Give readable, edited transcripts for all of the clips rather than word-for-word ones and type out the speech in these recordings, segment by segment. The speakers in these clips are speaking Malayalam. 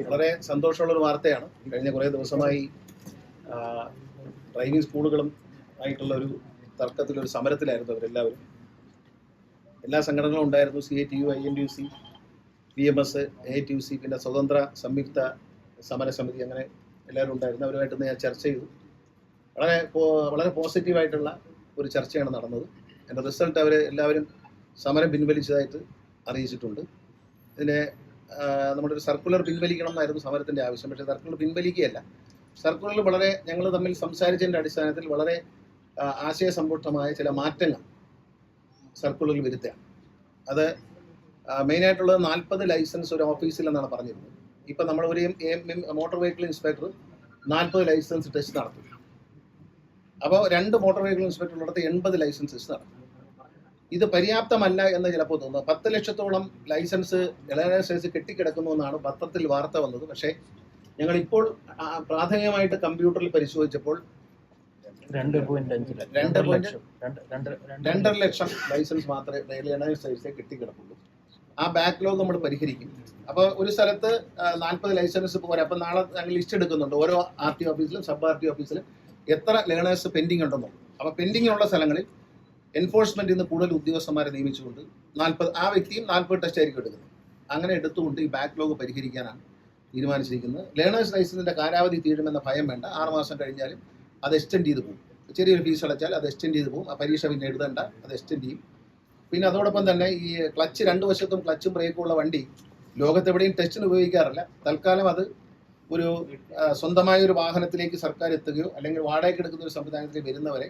വളരെ സന്തോഷമുള്ളൊരു വാർത്തയാണ്. കഴിഞ്ഞ കുറേ ദിവസമായി ഡ്രൈവിംഗ് സ്കൂളുകളും ആയിട്ടുള്ള ഒരു തർക്കത്തിലൊരു സമരത്തിലായിരുന്നു അവരെല്ലാവരും. എല്ലാ സംഘടനകളും ഉണ്ടായിരുന്നു. CITU, INTUC, BMS, AITUC, പിന്നെ സ്വതന്ത്ര സംയുക്ത സമരസമിതി, അങ്ങനെ എല്ലാവരും ഉണ്ടായിരുന്നു. അവരുമായിട്ട് ഞാൻ ചർച്ച ചെയ്തു. വളരെ പോസിറ്റീവായിട്ടുള്ള ഒരു ചർച്ചയാണ് നടന്നത്. എൻ്റെ റിസൾട്ട് അവർ എല്ലാവരും സമരം പിൻവലിച്ചതായിട്ട് അറിയിച്ചിട്ടുണ്ട്. ഇതിനെ നമ്മുടെ ഒരു സർക്കുലർ പിൻവലിക്കണം എന്നായിരുന്നു സമരത്തിൻ്റെ ആവശ്യം. പക്ഷേ സർക്കുലർ പിൻവലിക്കുകയല്ല, സർക്കുലറിൽ വളരെ ഞങ്ങൾ തമ്മിൽ സംസാരിച്ചതിൻ്റെ അടിസ്ഥാനത്തിൽ വളരെ ആശയസമ്പുഷ്ടമായ ചില മാറ്റങ്ങൾ സർക്കുലറിൽ വരുത്തുകയാണ്. അത് മെയിനായിട്ടുള്ളത് 40 ലൈസൻസ് ഒരു ഓഫീസിൽ എന്നാണ് പറഞ്ഞിരുന്നത്. ഇപ്പം നമ്മൾ ഒരു motor vehicle inspector 40 licence test നടത്തും. അപ്പോൾ 2 മോട്ടോർ വെഹിക്കിൾ ഇൻസ്പെക്ടറുള്ളിടത്ത് 80 ലൈസൻസ് ടെസ്റ്റ് നടത്തും. ഇത് പര്യാപ്തമല്ല എന്ന് ചിലപ്പോൾ തോന്നുന്നു. 10 ലക്ഷത്തോളം ലൈസൻസ് ലേണേഴ്സ് കെട്ടിക്കിടക്കുന്നു എന്നാണ് പത്രത്തിൽ വാർത്ത വന്നത്. പക്ഷേ ഞങ്ങളിപ്പോൾ പ്രാഥമികമായിട്ട് കമ്പ്യൂട്ടറിൽ പരിശോധിച്ചപ്പോൾ 2.5 ലക്ഷം ലൈസൻസ് മാത്രമേ ലേണേഴ്സ് കെട്ടിക്കിടക്കുള്ളൂ. ആ ബാക്ക്ലോഗ് നമ്മൾ പരിഹരിക്കും. അപ്പോൾ ഒരു സ്ഥലത്ത് 40 ലൈസൻസ് പോരാ. അപ്പം നാളെ ഞങ്ങൾ ലിസ്റ്റ് എടുക്കുന്നുണ്ട് ഓരോ RT ഓഫീസിലും സബ് RT ഓഫീസിലും എത്ര ലേണേഴ്സ് പെൻഡിങ് ഉണ്ടെന്നോ. അപ്പോൾ പെൻഡിങ് ഉള്ള സ്ഥലങ്ങളിൽ എൻഫോഴ്സ്മെൻറ്റിൽ നിന്ന് കൂടുതൽ ഉദ്യോഗസ്ഥന്മാരെ നിയമിച്ചുകൊണ്ട് 40 ആ വ്യക്തിയും 40 ടെസ്റ്റ് ആയിരിക്കും എടുക്കുന്നത്. അങ്ങനെ എടുത്തുകൊണ്ട് ഈ ബാക്ക്ലോഗ് പരിഹരിക്കാനാണ് തീരുമാനിച്ചിരിക്കുന്നത്. ലേണേഴ്സ് ലൈസൻസിൻ്റെ കാലാവധി തീരുമെന്ന ഭയം വേണ്ട. 6 മാസം കഴിഞ്ഞാലും അത് എക്സ്റ്റെൻഡ് ചെയ്ത് പോകും. ചെറിയൊരു ഫീസ് അടച്ചാൽ അത് എക്സ്റ്റെൻഡ് ചെയ്ത് പോകും. ആ പരീക്ഷ പിന്നെ എഴുതേണ്ട, അത് എക്സ്റ്റെൻഡ് ചെയ്യും. പിന്നെ അതോടൊപ്പം തന്നെ ഈ ക്ലച്ച് 2 വശത്തും ക്ലച്ചും ബ്രേക്കും ഉള്ള വണ്ടി ലോകത്തെവിടെയും ടെസ്റ്റിന് ഉപയോഗിക്കാറില്ല. തൽക്കാലം അത് ഒരു സ്വന്തമായ ഒരു വാഹനത്തിലേക്ക് സർക്കാർ എത്തുകയോ അല്ലെങ്കിൽ വാടകയ്ക്ക് എടുക്കുന്ന ഒരു സംവിധാനത്തിലേക്ക് വരുന്നവരെ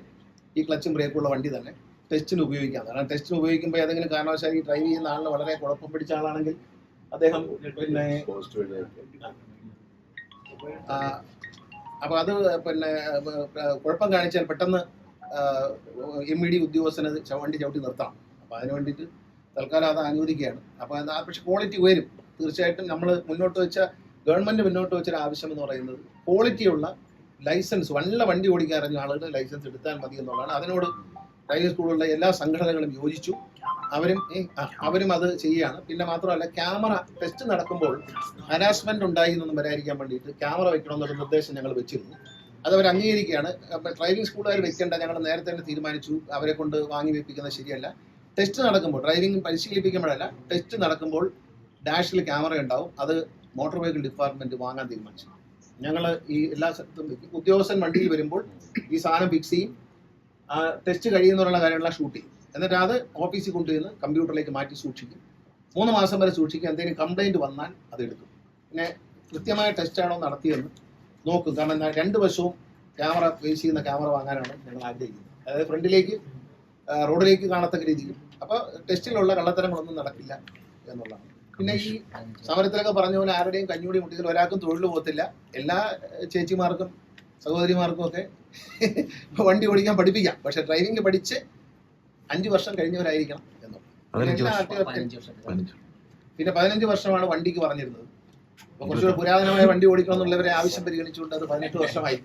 ഈ ക്ലച്ചും ബ്രേക്കുള്ള വണ്ടി തന്നെ ടെസ്റ്റിന് ഉപയോഗിക്കാം. കാരണം ടെസ്റ്റിന് ഉപയോഗിക്കുമ്പോൾ ഏതെങ്കിലും കാരണവശാൽ ഈ ഡ്രൈവ് ചെയ്യുന്ന ആളിന് വളരെ കുഴപ്പം പിടിച്ച ആളാണെങ്കിൽ അദ്ദേഹം പിന്നെ അപ്പോൾ അത് പിന്നെ കുഴപ്പം കാണിച്ചാൽ പെട്ടെന്ന് MED ഉദ്യോഗസ്ഥന് വണ്ടി ചവിട്ടി നിർത്താം. അപ്പോൾ അതിന് വേണ്ടിയിട്ട് തൽക്കാലം അത് അനുവദിക്കുകയാണ്. അപ്പോൾ പക്ഷേ ക്വാളിറ്റി ഉയരും തീർച്ചയായിട്ടും. നമ്മൾ ഗവൺമെൻറ് മുന്നോട്ട് വെച്ചൊരു ആവശ്യം എന്ന് പറയുന്നത് ക്വാളിറ്റിയുള്ള ലൈസൻസ്, നല്ല വണ്ടി ഓടിക്കാൻ അറിഞ്ഞ ആളുകൾ ലൈസൻസ് എടുത്താൽ മതി എന്നുള്ളതാണ്. അതിനോട് ഡ്രൈവിംഗ് സ്കൂളുകളിലെ എല്ലാ സംഘടനകളും യോജിച്ചു. അവരും അത് ചെയ്യുകയാണ്. പിന്നെ മാത്രമല്ല, ക്യാമറ ടെസ്റ്റ് നടക്കുമ്പോൾ ഹരാസ്മെന്റ് ഉണ്ടായി എന്നൊന്നും വരാതിരിക്കാൻ വേണ്ടിയിട്ട് ക്യാമറ വെക്കണമെന്നുള്ള നിർദ്ദേശം ഞങ്ങൾ വെച്ചിരുന്നു. അതവർ അംഗീകരിക്കുകയാണ്. ഡ്രൈവിംഗ് സ്കൂളുകാർ വെക്കേണ്ട, ഞങ്ങൾ നേരത്തെ തന്നെ തീരുമാനിച്ചു. അവരെ കൊണ്ട് വാങ്ങി വെപ്പിക്കുന്നത് ശരിയല്ല. ടെസ്റ്റ് നടക്കുമ്പോൾ, ഡ്രൈവിംഗ് പരിശീലിപ്പിക്കുമ്പോഴല്ല, ടെസ്റ്റ് നടക്കുമ്പോൾ ഡാഷിൽ ക്യാമറ ഉണ്ടാവും. അത് മോട്ടോർ വെഹിക്കിൾ ഡിപ്പാർട്ട്മെന്റ് വാങ്ങാൻ തീരുമാനിച്ചു. ഞങ്ങൾ ഈ എല്ലാ സ്ഥലത്തും വെക്കും. ഉദ്യോഗസ്ഥൻ വണ്ടിയിൽ വരുമ്പോൾ ഈ സാധനം ഫിക്സ് ചെയ്യും. ടെസ്റ്റ് കഴിയുന്നുള്ള കാര്യങ്ങളെല്ലാം ഷൂട്ട് ചെയ്യും. എന്നിട്ട് അത് ഓഫീസിൽ കൊണ്ടുവന്ന് കമ്പ്യൂട്ടറിലേക്ക് മാറ്റി സൂക്ഷിക്കും. 3 മാസം വരെ സൂക്ഷിക്കും. എന്തെങ്കിലും കംപ്ലൈൻറ്റ് വന്നാൽ അത് എടുക്കും. പിന്നെ കൃത്യമായ ടെസ്റ്റാണോ നടത്തിയെന്ന് നോക്കും. കാരണം 2 വശവും ക്യാമറ ഫേസ് ചെയ്യുന്ന ക്യാമറ വാങ്ങാനാണ് ഞങ്ങൾ ആഗ്രഹിക്കുന്നത്. അതായത് ഫ്രണ്ടിലേക്ക് റോഡിലേക്ക് കാണത്തക്ക രീതിയിൽ. അപ്പോൾ ടെസ്റ്റിലുള്ള കള്ളത്തരങ്ങളൊന്നും നടക്കില്ല എന്നുള്ളതാണ്. പിന്നെ ഈ സമരത്തിലൊക്കെ പറഞ്ഞ പോലെ ആരുടെയും കഞ്ഞൂടി മുട്ടിയതിൽ ഒരാൾക്കും തൊഴിൽ പോകത്തില്ല. എല്ലാ ചേച്ചിമാർക്കും സഹോദരിമാർക്കും ഒക്കെ വണ്ടി ഓടിക്കാൻ പഠിപ്പിക്കാം. പക്ഷെ ഡ്രൈവിംഗ് പഠിച്ച് 5 വർഷം കഴിഞ്ഞവരായിരിക്കണം എന്നുള്ളത്. പിന്നെ 15 വർഷമാണ് വണ്ടിക്ക് പറഞ്ഞിരുന്നത്. അപ്പോൾ കുറച്ചുകൂടെ പുരാതനമായ വണ്ടി ഓടിക്കണമെന്നുള്ളവരെ ആവശ്യം പരിഗണിച്ചുകൊണ്ട് അത് 18 വർഷമായി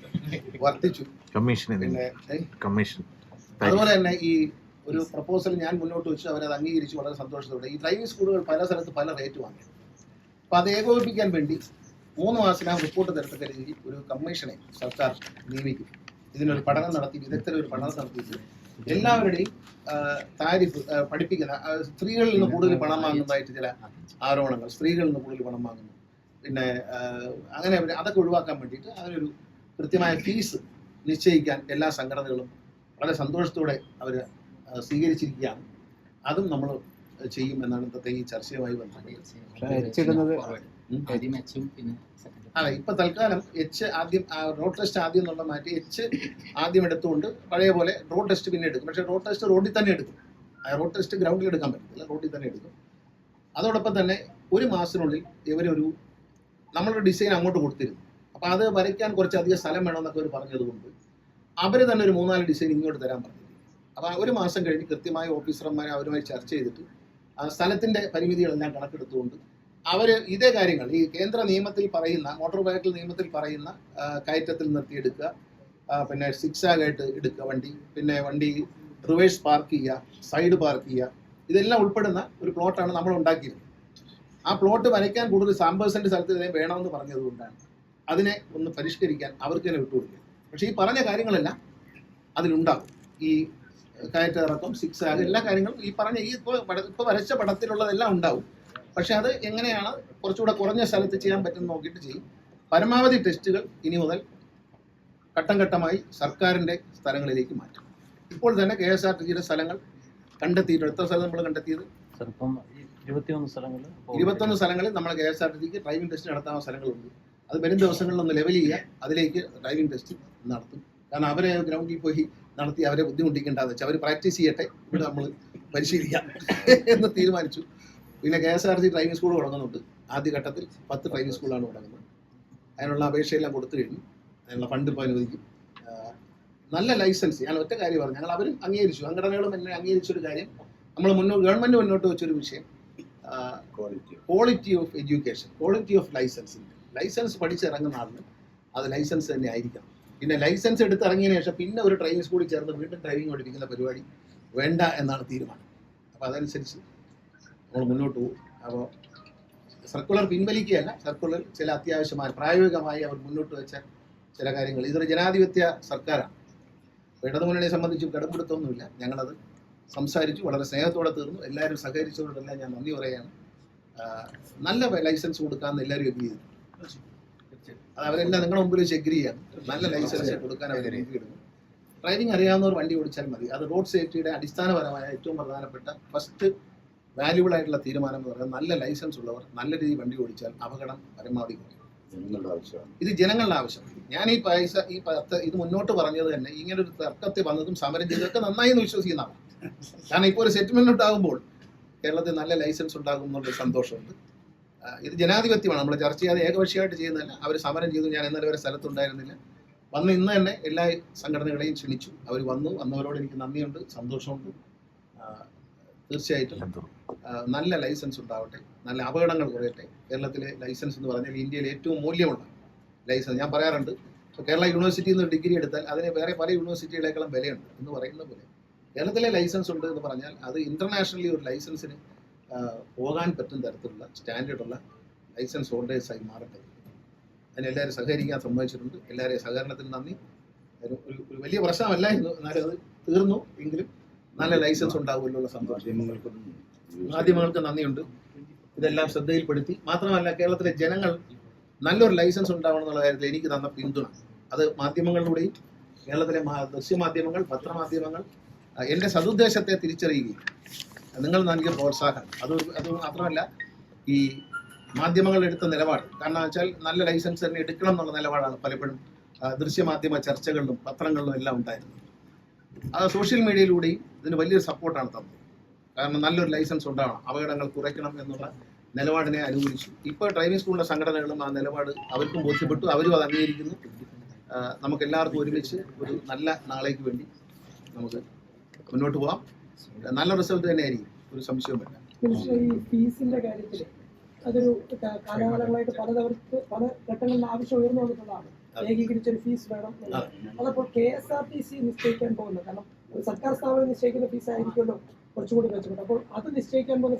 വർദ്ധിച്ചു. പിന്നെ അതുപോലെ തന്നെ ഈ ഒരു പ്രപ്പോസൽ ഞാൻ മുന്നോട്ട് വെച്ച് അവരത് അംഗീകരിച്ചു. വളരെ സന്തോഷത്തോടെ. ഈ ഡ്രൈവിംഗ് സ്കൂളുകൾ പല സ്ഥലത്ത് പല റേറ്റ് വാങ്ങി. അപ്പോൾ അത് ഏകോപിപ്പിക്കാൻ വേണ്ടി 3 മാസത്തിനകം റിപ്പോർട്ട് തരത്തക്ക രീതിയിൽ ഒരു കമ്മീഷനെ സർക്കാർ നിയമിക്കും. ഇതിനൊരു പഠനം നടത്തി, വിദഗ്ധരൊരു പഠനം നടത്തിയിട്ട് എല്ലാവരുടെയും താരിഫ് പഠിപ്പിക്കുന്ന, സ്ത്രീകളിൽ നിന്ന് കൂടുതൽ പണം വാങ്ങുന്നതായിട്ട് ചില ആരോപണങ്ങൾ, സ്ത്രീകളിൽ നിന്ന് കൂടുതൽ പണം വാങ്ങുന്നു. പിന്നെ അങ്ങനെ അതൊക്കെ ഒഴിവാക്കാൻ വേണ്ടിയിട്ട് അതിനൊരു കൃത്യമായ ഫീസ് നിശ്ചയിക്കാൻ എല്ലാ സംഘടനകളും വളരെ സന്തോഷത്തോടെ അവർ സ്വീകരിച്ചിരിക്കുകയാണ്. അതും നമ്മൾ ചെയ്യും എന്നാണ് ഇന്നത്തെ ഈ ചർച്ചയുമായി ബന്ധപ്പെട്ടത്. അതെ, ഇപ്പൊ തൽക്കാലം ആദ്യം റോഡ് ടെസ്റ്റ് ആദ്യം എന്നുള്ള മാറ്റി ആദ്യം എടുത്തുകൊണ്ട് പഴയ പോലെ റോഡ് ടെസ്റ്റ് പിന്നെ എടുക്കും. പക്ഷേ റോഡ് ടെസ്റ്റ് റോഡിൽ തന്നെ എടുക്കും. റോഡ് ടെസ്റ്റ് ഗ്രൗണ്ടിൽ എടുക്കാൻ പറ്റില്ല, റോഡിൽ തന്നെ എടുക്കും. അതോടൊപ്പം തന്നെ 1 മാസത്തിനുള്ളിൽ ഇവരൊരു നമ്മളൊരു ഡിസൈൻ അങ്ങോട്ട് കൊടുത്തിരുന്നു. അപ്പോൾ അത് വരയ്ക്കാൻ കുറച്ചധികം സ്ഥലം വേണമെന്നൊക്കെ അവർ പറഞ്ഞതുകൊണ്ട് അവർ തന്നെ ഒരു 3-4 ഡിസൈൻ ഇങ്ങോട്ട് തരാൻ പറഞ്ഞു. അപ്പോൾ 1 മാസം കഴിഞ്ഞ് കൃത്യമായ ഓഫീസർമാരെ അവരുമായി ചർച്ച ചെയ്തിട്ട് സ്ഥലത്തിൻ്റെ പരിമിതികളെല്ലാം കണക്കെടുത്തുകൊണ്ട് അവർ ഇതേ കാര്യങ്ങൾ ഈ കേന്ദ്ര നിയമത്തിൽ പറയുന്ന, മോട്ടോർ വെഹിക്കിൾ നിയമത്തിൽ പറയുന്ന കയറ്റത്തിൽ നിർത്തിയെടുക്കുക, പിന്നെ സിക്സാഗായിട്ട് എടുക്കുക വണ്ടി, പിന്നെ വണ്ടി റിവേഴ്സ് പാർക്ക് ചെയ്യുക, സൈഡ് പാർക്ക് ചെയ്യുക, ഇതെല്ലാം ഉൾപ്പെടുന്ന ഒരു പ്ലോട്ടാണ് നമ്മൾ ഉണ്ടാക്കിയിരുന്നത്. ആ പ്ലോട്ട് വരയ്ക്കാൻ കൂടുതൽ 50% സ്ഥലത്ത് ഇതിനെ വേണമെന്ന് പറഞ്ഞതുകൊണ്ടാണ് അതിനെ ഒന്ന് പരിഷ്കരിക്കാൻ അവർക്ക് തന്നെ വിട്ടുകൊടുക്കുക. പക്ഷേ ഈ പറഞ്ഞ കാര്യങ്ങളെല്ലാം അതിലുണ്ടാകും. ഈ കയറ്റിറക്കം, സിക്സ് ആഗ്, എല്ലാ കാര്യങ്ങളും ഈ പറഞ്ഞ ഈ ഇപ്പോൾ വരച്ച പടത്തിലുള്ളതെല്ലാം ഉണ്ടാവും. പക്ഷെ അത് എങ്ങനെയാണ് കുറച്ചുകൂടെ കുറഞ്ഞ സ്ഥലത്ത് ചെയ്യാൻ പറ്റുന്ന നോക്കിയിട്ട് ചെയ്യും. പരമാവധി ടെസ്റ്റുകൾ ഇനി മുതൽ ഘട്ടം ഘട്ടമായി സർക്കാരിൻ്റെ സ്ഥലങ്ങളിലേക്ക് മാറ്റും. ഇപ്പോൾ തന്നെ KSRTCയുടെ സ്ഥലങ്ങൾ കണ്ടെത്തിയിട്ട് എത്ര സ്ഥലം നമ്മൾ കണ്ടെത്തിയത്? 21 സ്ഥലങ്ങളിൽ നമ്മൾ KSRTCക്ക് ഡ്രൈവിംഗ് ടെസ്റ്റ് നടത്താവുന്ന സ്ഥലങ്ങളുണ്ട്. അത് വരും ദിവസങ്ങളിൽ ഒന്ന് ലെവൽ ചെയ്യുക, അതിലേക്ക് ഡ്രൈവിംഗ് ടെസ്റ്റ് നടത്തും. കാരണം അവരെ ഗ്രൗണ്ടിൽ പോയി നടത്തി അവരെ ബുദ്ധിമുട്ടിക്കേണ്ടതെന്ന് വെച്ചാൽ അവർ പ്രാക്ടീസ് ചെയ്യട്ടെ, ഇവിടെ നമ്മൾ പരിശീലിക്കാം എന്ന് തീരുമാനിച്ചു. പിന്നെ KSRTC ഡ്രൈവിംഗ് സ്കൂൾ തുടങ്ങുന്നുണ്ട്. ആദ്യഘട്ടത്തിൽ 10 ഡ്രൈവിംഗ് സ്കൂളാണ് തുടങ്ങുന്നത്. അതിനുള്ള അപേക്ഷയെല്ലാം കൊടുത്തു കഴിഞ്ഞു. അതിനുള്ള ഫണ്ട് ഇപ്പോൾ അനുവദിക്കും. നല്ല ലൈസൻസ്, ഞാൻ ഒറ്റ കാര്യം പറഞ്ഞു, ഞങ്ങൾ അവരും അംഗീകരിച്ചു, സംഘടനകളും എന്നെ അംഗീകരിച്ചൊരു കാര്യം, നമ്മൾ ഗവൺമെൻറ് മുന്നോട്ട് വെച്ചൊരു വിഷയം quality of education, quality of licence പഠിച്ചിറങ്ങുന്ന ആളിന് അത് ലൈസൻസ് തന്നെ ആയിരിക്കണം. പിന്നെ ലൈസൻസ് എടുത്തിറങ്ങിയതിന് ശേഷം പിന്നെ ഒരു ഡ്രൈവിംഗ് സ്കൂളിൽ ചേർന്ന് വീണ്ടും ഡ്രൈവിംഗ് പഠിപ്പിക്കുന്ന പരിപാടി വേണ്ട എന്നാണ് തീരുമാനം. അപ്പോൾ അതനുസരിച്ച് നമ്മൾ മുന്നോട്ട് പോകും. അപ്പോൾ സർക്കുലർ പിൻവലിക്കുകയല്ല, സർക്കുലർ ചില അത്യാവശ്യമായ പ്രായോഗികമായി അവർ മുന്നോട്ട് വെച്ച ചില കാര്യങ്ങൾ. ഇതൊരു ജനാധിപത്യ സർക്കാരാണ്. ഇടതുമുന്നണിയെ സംബന്ധിച്ച് കടമ്പെടുത്തൊന്നുമില്ല. ഞങ്ങളത് സംസാരിച്ചു, വളരെ സ്നേഹത്തോടെ തീർന്നു. എല്ലാവരും സഹകരിച്ചവരോടെല്ലാം ഞാൻ നന്ദി പറയുകയാണ്. നല്ല ലൈസൻസ് കൊടുക്കാമെന്ന് എല്ലാവരും എഗ്രി ചെയ്തു. അത് അവരെല്ലാം നിങ്ങളുടെ മുമ്പിൽ വെച്ച് എഗ്രി ചെയ്യാം. നല്ല ലൈസൻസ് കൊടുക്കാൻ അവർ എഗ്രി ഇടുന്നു. ഡ്രൈവിംഗ് അറിയാവുന്നവർ വണ്ടി ഓടിച്ചാൽ മതി. അത് റോഡ് സേഫ്റ്റിയുടെ അടിസ്ഥാനപരമായ ഏറ്റവും പ്രധാനപ്പെട്ട ഫസ്റ്റ് വാല്യുബിൾ ആയിട്ടുള്ള തീരുമാനം എന്ന് പറയുന്നത് നല്ല ലൈസൻസ് ഉള്ളവർ നല്ല രീതിയിൽ വണ്ടി ഓടിച്ചാൽ അപകടം പരമാവധി കുറയും. ഇത് ജനങ്ങളുടെ ആവശ്യം. ഞാൻ ഇത് മുന്നോട്ട് പറഞ്ഞത് തന്നെ ഇങ്ങനൊരു തർക്കത്തിൽ വന്നതും സമരം ചെയ്തതൊക്കെ നന്നായി എന്ന് വിശ്വസിക്കുന്നതാണ്. കാരണം ഇപ്പോൾ ഒരു സെറ്റിൽമെന്റ് ഉണ്ടാകുമ്പോൾ കേരളത്തിൽ നല്ല ലൈസൻസ് ഉണ്ടാകും എന്നുള്ളൊരു സന്തോഷമുണ്ട്. ഇത് ജനാധിപത്യമാണ്. നമ്മൾ ചർച്ച ചെയ്യാതെ ഏകപക്ഷീയമായിട്ട് ചെയ്യുന്നതല്ല. അവർ സമരം ചെയ്തു. ഞാൻ ഇന്നലെ വരെ സ്ഥലത്തുണ്ടായിരുന്നില്ല. ഇന്ന് തന്നെ എല്ലാ സംഘടനകളെയും ക്ഷണിച്ചു. അവർ വന്നവരോട് എനിക്ക് നന്ദിയുണ്ട്, സന്തോഷമുണ്ട്. തീർച്ചയായിട്ടും നല്ല ലൈസൻസ് ഉണ്ടാവട്ടെ, നല്ല അപകടങ്ങൾ കുറയട്ടെ. കേരളത്തിലെ ലൈസൻസ് എന്ന് പറഞ്ഞാൽ ഇന്ത്യയിലെ ഏറ്റവും മൂല്യമുള്ള ലൈസൻസ്. ഞാൻ പറയാറുണ്ട്, കേരള യൂണിവേഴ്സിറ്റിയിൽ നിന്ന് ഒരു ഡിഗ്രി എടുത്താൽ അതിന് വേറെ പല യൂണിവേഴ്സിറ്റികളെക്കാളും വിലയുണ്ട് എന്ന് പറയുന്ന പോലെ കേരളത്തിലെ ലൈസൻസ് ഉണ്ട് എന്ന് പറഞ്ഞാൽ അത് ഇന്റർനാഷണലി ഒരു ലൈസൻസിന് പോകാൻ പറ്റുന്ന തരത്തിലുള്ള സ്റ്റാൻഡേർഡുള്ള ലൈസൻസ് ഹോൾഡേഴ്സായി മാറട്ടെ. അതിനെല്ലാവരും സഹകരിക്കാൻ സമ്മതിച്ചിട്ടുണ്ട്. എല്ലാവരെയും സഹകരണത്തിന് നന്ദി. ഒരു വലിയ പ്രശ്നമല്ലായിരുന്നു, എന്നാലും അത് തീർന്നു. എങ്കിലും നല്ല ലൈസൻസ് ഉണ്ടാവുമല്ലോ സന്തോഷം. മാധ്യമങ്ങൾക്ക് നന്ദിയുണ്ട്, ഇതെല്ലാം ശ്രദ്ധയിൽപ്പെടുത്തി. മാത്രമല്ല, കേരളത്തിലെ ജനങ്ങൾ നല്ലൊരു ലൈസൻസ് ഉണ്ടാവണം എന്നുള്ള കാര്യത്തിൽ എനിക്ക് തന്ന പിന്തുണ, അത് മാധ്യമങ്ങളിലൂടെയും കേരളത്തിലെ ദൃശ്യമാധ്യമങ്ങൾ, പത്രമാധ്യമങ്ങൾ എൻ്റെ സതുദ്ദേശത്തെ തിരിച്ചറിയുകയും നിങ്ങൾ നൽകിയ പ്രോത്സാഹനം, അത് മാത്രമല്ല ഈ മാധ്യമങ്ങൾ എടുത്ത നിലപാട്. കാരണം വെച്ചാൽ നല്ല ലൈസൻസ് തന്നെ എടുക്കണം എന്നുള്ള നിലപാടാണ് പലപ്പോഴും ദൃശ്യമാധ്യമ ചർച്ചകളിലും പത്രങ്ങളിലും എല്ലാം ഉണ്ടായിരുന്നത്. അത് സോഷ്യൽ മീഡിയയിലൂടെയും ഇതിന് വലിയൊരു സപ്പോർട്ടാണ് തന്നത്. കാരണം നല്ലൊരു ലൈസൻസ് ഉണ്ടാവണം, അപകടങ്ങൾ കുറയ്ക്കണം എന്നുള്ള നിലപാടിനെ അനുകൂലിച്ചു. ഇപ്പോൾ ഡ്രൈവിംഗ് സ്കൂളിലെ സംഘടനകളും ആ നിലപാട് അവർക്കും ബോധ്യപ്പെട്ടു, അവരും അത് അംഗീകരിക്കുന്നു. നമുക്ക് എല്ലാവർക്കും ഒരുമിച്ച് ഒരു നല്ല നാളേക്ക് വേണ്ടി നമുക്ക് മുന്നോട്ട് പോകാം. നല്ല റിസൾട്ട് തന്നെ ആയിരിക്കും, ഒരു സംശയവുമില്ല. ഈ ഫീസിന്റെ കാര്യത്തിൽ അതൊരു കാലകാലങ്ങളായിട്ട് പല ഘട്ടങ്ങളിൽ ആവശ്യം ഉയർന്നു വന്നിട്ടുള്ളതാണ്. ഏകീകരിച്ചൊരു ഫീസ് വേണം. അതപ്പോൾ KSRTC നിശ്ചയിക്കാൻ പോകുന്നത്, കാരണം ഒരു സർക്കാർ സ്ഥാപനം നിശ്ചയിക്കുന്ന ഫീസ് ആയിരിക്കുമല്ലോ കുറച്ചുകൂടി മെച്ചപ്പെട്ടു. അപ്പോൾ അത് നിശ്ചയിക്കാൻ പോകുന്ന